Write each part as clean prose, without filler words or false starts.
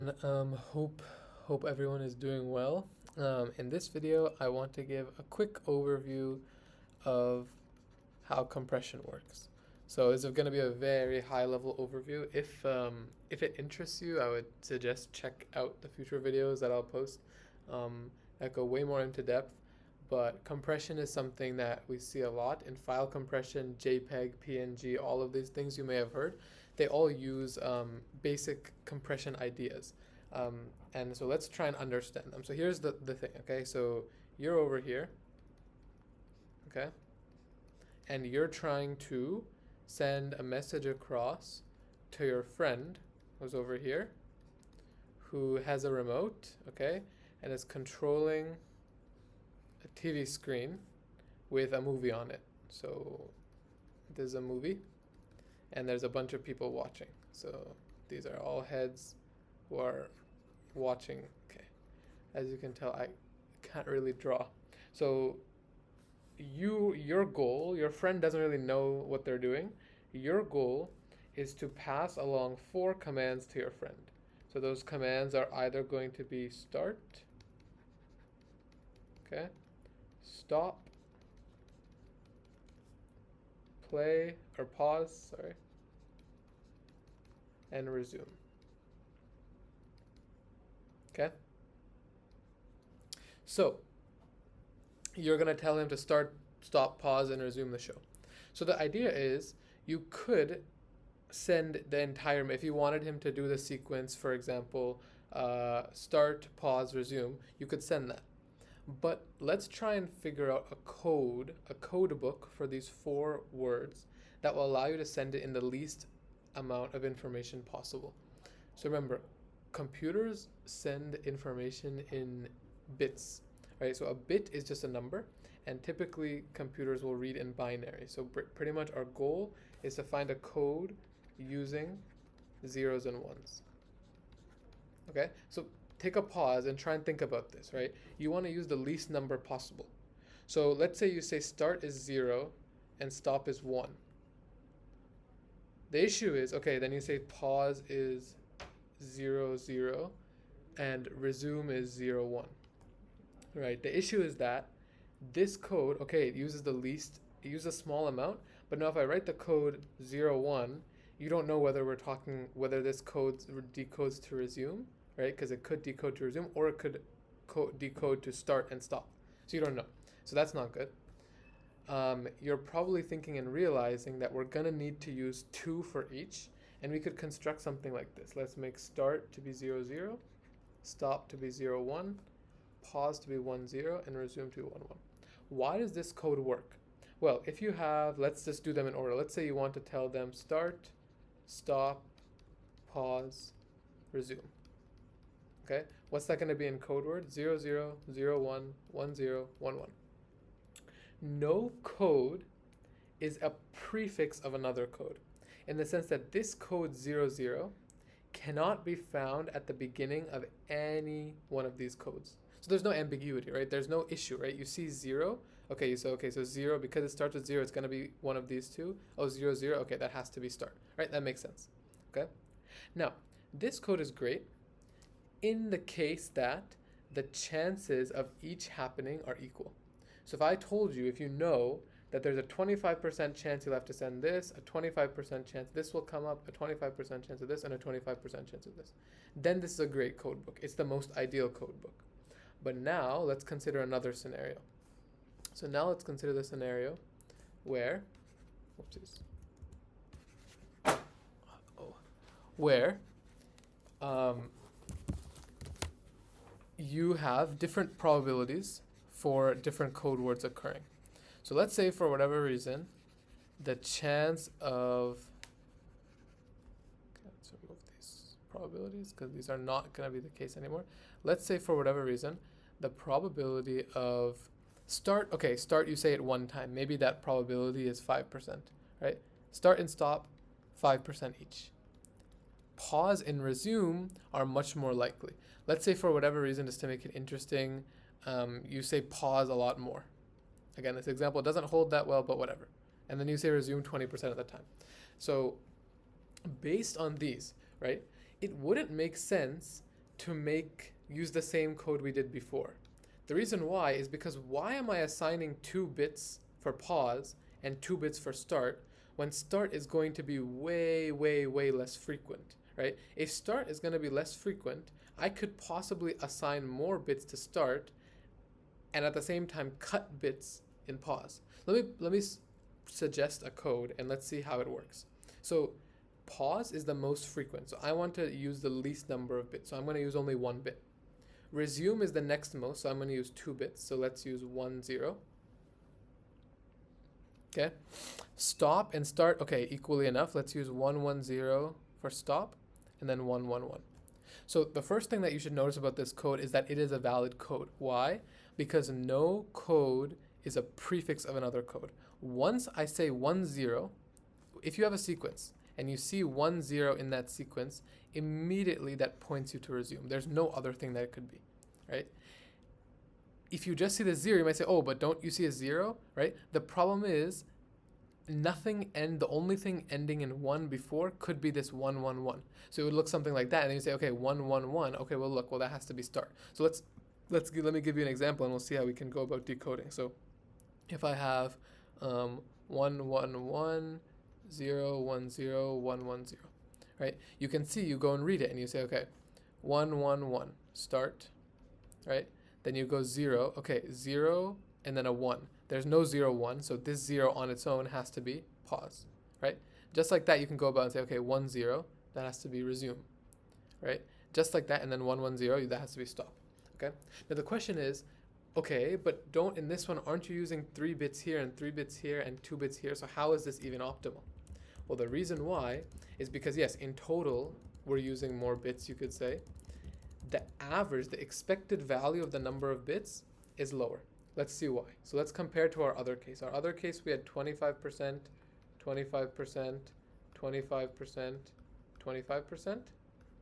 Hope everyone is doing well. In this video, I want to give a quick overview of how compression works. So this is going to be a very high level overview. If it interests you, I would suggest check out the future videos that I'll post that go way more into depth. But compression is something that we see a lot in file compression, JPEG, PNG, all of these things you may have heard. They all use basic compression ideas. And so let's try and understand them. So here's the thing, okay? So you're over here, okay? And you're trying to send a message across to your friend who's over here, who has a remote, okay? And is controlling a TV screen with a movie on it. So there's a movie and there's a bunch of people watching. So these are all heads who are watching. Okay, as you can tell, I can't really draw. So your goal, your friend doesn't really know what they're doing. Your goal is to pass along 4 commands to your friend. So those commands are either going to be start, okay, stop, play or pause, sorry, and resume. Okay? So you're going to tell him to start, stop, pause, and resume the show. So the idea is you could send the entire, if you wanted him to do the sequence, for example, start, pause, resume, you could send that. But let's try and figure out a code book for these 4 words that will allow you to send it in the least amount of information possible. So remember, computers send information in bits, right? So a bit is just a number, and typically computers will read in binary. So pretty much our goal is to find a code using zeros and ones. Okay, so take a pause and try and think about this, right? You want to use the least number possible. So let's say you say start is 0 and stop is 1. The issue is, okay, then you say pause is 0, 0 and resume is 0, 1. Right, the issue is that this code, okay, it uses a small amount, but now if I write the code 0, 1, you don't know whether this code decodes to resume, right? Because it could decode to resume or it could decode to start and stop. So you don't know. So that's not good. You're probably thinking and realizing that we're going to need to use 2 for each, and we could construct something like this. Let's make start to be 0, 0, stop to be 0, 1, pause to be 1, 0, and resume to be 1, 1. Why does this code work? Well, if you have, let's just do them in order. Let's say you want to tell them start, stop, pause, resume. Okay, what's that going to be in code word? 0, 0, 0, 1, 1, 0, 1, 1. No code is a prefix of another code, in the sense that this code 0, 0 cannot be found at the beginning of any one of these codes. So there's no ambiguity, right? There's no issue, right? You see 0, okay, so 0, because it starts with 0, it's going to be one of these two. Oh, 0, 0, okay, that has to be start, right? That makes sense, okay? Now, this code is great in the case that the chances of each happening are equal. So if I told you, if you know that there's a 25% chance you'll have to send this, a 25% chance this will come up, a 25% chance of this, and a 25% chance of this, then this is a great code book. It's the most ideal code book. But now let's consider another scenario. So now let's consider the scenario where, whoopsies, where you have different probabilities for different code words occurring. So let's say for whatever reason, the chance of, okay, let's remove these probabilities because these are not going to be the case anymore. Let's say for whatever reason, the probability of start, okay, start you say it one time. Maybe that probability is 5%, right? Start and stop, 5% each. Pause and resume are much more likely. Let's say for whatever reason, just to make it interesting, you say pause a lot more. Again, this example doesn't hold that well, but whatever. And then you say resume 20% of the time. So based on these, right, it wouldn't make sense to use the same code we did before. The reason why is because why am I assigning 2 bits for pause and 2 bits for start when start is going to be way, way, way less frequent, right? If start is going to be less frequent, I could possibly assign more bits to start and at the same time cut bits in pause. Let me suggest a code and let's see how it works. So pause is the most frequent, so I want to use the least number of bits, so I'm going to use only 1 bit. Resume is the next most, so I'm going to use 2 bits, so let's use 1 0. Okay, stop and start, okay, equally enough, let's use 1 1 0 for stop and then 1 1 1. So the first thing that you should notice about this code is that it is a valid code. Why? Because no code is a prefix of another code. Once I say 1 0, if you have a sequence and you see 1 0 in that sequence, immediately that points you to resume. There's no other thing that it could be, right? If you just see the 0, you might say, oh, but don't you see a 0, right? The problem is the only thing ending in 1 before could be this 1 1 1. So it would look something like that, and then you say, okay, 1 1 1. Okay, well look, that has to be start. So let me give you an example, and we'll see how we can go about decoding. So if I have 1 1 1 0 1 0 1 1 0, right? You can see, you go and read it, and you say, okay, 1 1 1 start, right? Then you go 0, okay, 0 and then a 1. There's no 0 1, so this 0 on its own has to be pause, right? Just like that, you can go about and say, okay, 1 0, that has to be resume, right? Just like that, and then 1 1 0, that has to be stop, okay? Now the question is, okay, but in this one, aren't you using 3 bits here and 3 bits here and 2 bits here? So how is this even optimal? Well, the reason why is because, yes, in total, we're using more bits, you could say. The average, the expected value of the number of bits is lower. Let's see why. So let's compare to our other case. Our other case, we had 25%, 25%, 25%, 25%,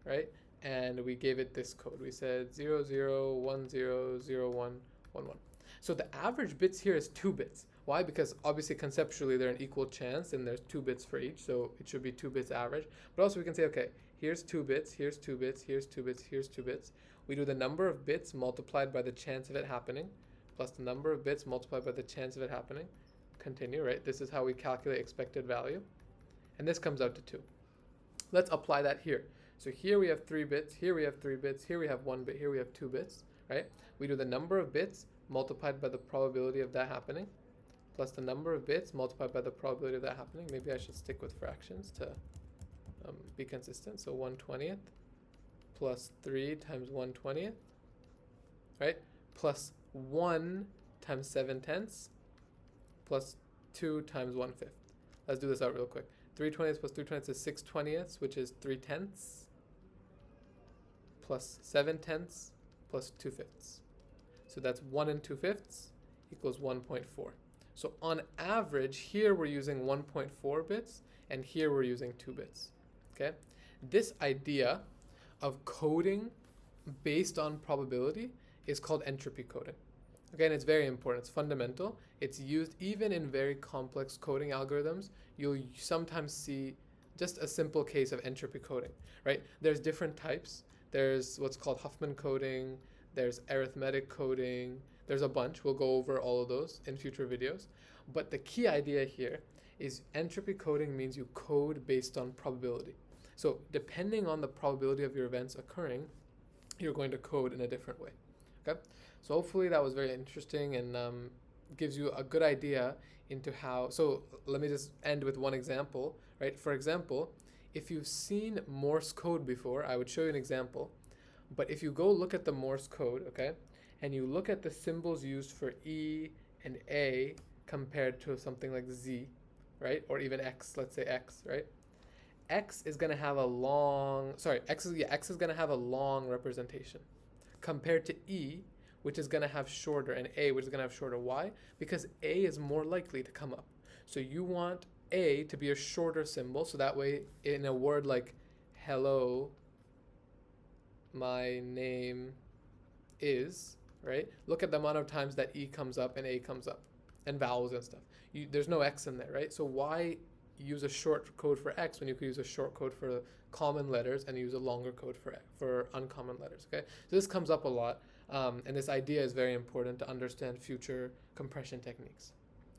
right? And we gave it this code. We said 0, 0, 1, 0, 0, 1, 1, 1. So the average bits here is 2 bits. Why? Because obviously conceptually they're an equal chance and there's 2 bits for each, so it should be 2 bits average. But also we can say, okay, here's 2 bits, here's 2 bits, here's 2 bits, here's 2 bits. We do the number of bits multiplied by the chance of it happening, plus the number of bits multiplied by the chance of it happening. Continue, right? This is how we calculate expected value. And this comes out to 2. Let's apply that here. So here we have 3 bits, here we have 3 bits, here we have 1 bit, here we have 2 bits, right? We do the number of bits multiplied by the probability of that happening, plus the number of bits multiplied by the probability of that happening. Maybe I should stick with fractions to be consistent. So 1/20th plus 3 times 1/20th, right? Plus 1 times 7/10 plus 2 times 1/5. Let's do this out real quick. 3/20 plus 3/20 is 6/20, which is 3/10 plus 7/10 plus 2/5. So that's 1 2/5 equals 1.4. So on average, here we're using 1.4 bits, and here we're using 2 bits. Okay? This idea of coding based on probability is called entropy coding. Again, it's very important. It's fundamental. It's used even in very complex coding algorithms. You'll sometimes see just a simple case of entropy coding, right? There's different types. There's what's called Huffman coding. There's arithmetic coding. There's a bunch. We'll go over all of those in future videos. But the key idea here is entropy coding means you code based on probability. So depending on the probability of your events occurring, you're going to code in a different way. Okay? So hopefully that was very interesting and gives you a good idea into how. So let me just end with one example, right? For example, if you've seen Morse code before, I would show you an example. But if you go look at the Morse code, okay, and you look at the symbols used for E and A compared to something like Z, right? Or even X, let's say X, right? X is going to have a long, X is going to have a long representation compared to E, which is going to have shorter, and A, which is going to have shorter. Why? Because A is more likely to come up. So you want A to be a shorter symbol, so that way in a word like hello, my name is, right? Look at the amount of times that E comes up and A comes up, and vowels and stuff. There's no X in there, right? So why use a short code for X when you could use a short code for common letters and use a longer code for uncommon letters. Okay, so this comes up a lot, and this idea is very important to understand future compression techniques.